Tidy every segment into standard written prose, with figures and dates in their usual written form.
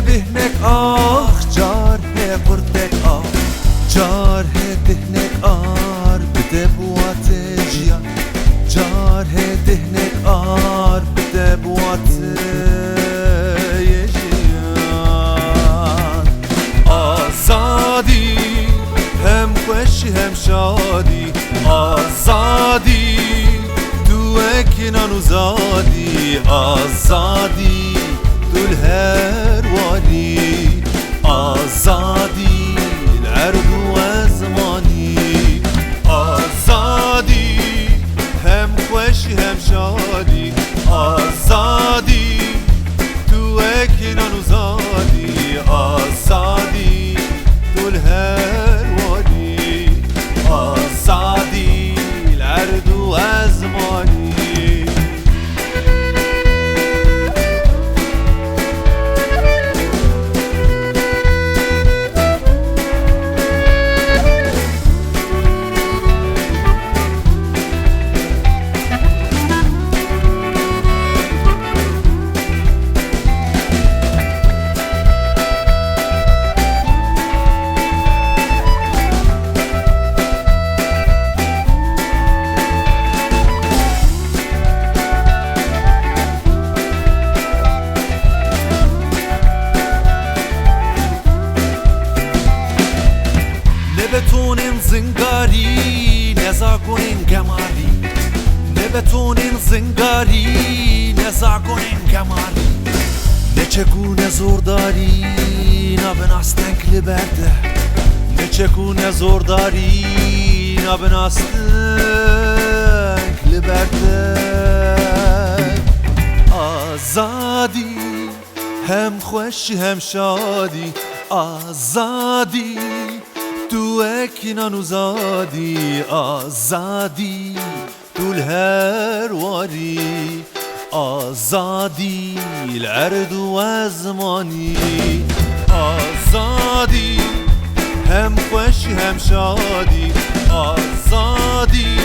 بهنک آخ جار پرتک آخ جار دهنک آر بده بوات جیان جار دهنک آر بده بوات جیان آزادی هم خوشی هم شادی آزادی تو اکنان و زادی آزادی دول هر واری آزادی الارض و زمانی آزادی هم خوشی هم شادی آزادی تو اکنان و زادی آزادی دول هر واری آزادی الارض و زمانی نبتونین زنگاری نزا کنین کمالی نبتونین زنگاری نزا کنین کمالی نچکون زورداری نبناستنک لبرده نچکون زورداری نبناستنک لبرده آزادی هم خوشی هم شادی آزادی تو اکنان و زادی آزادی طول هر واری آزادی الارض و زمانی آزادی هم خوشی هم شادی آزادی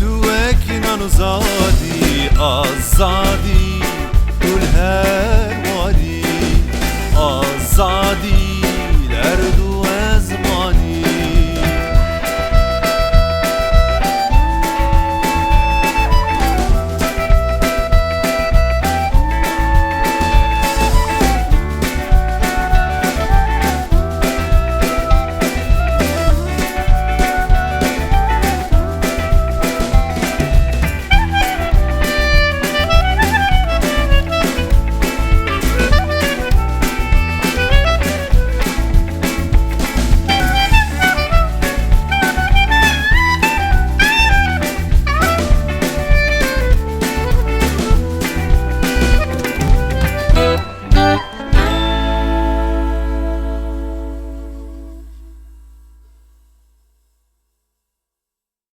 تو اکنان و زادی آزادی طول هر واری آزادی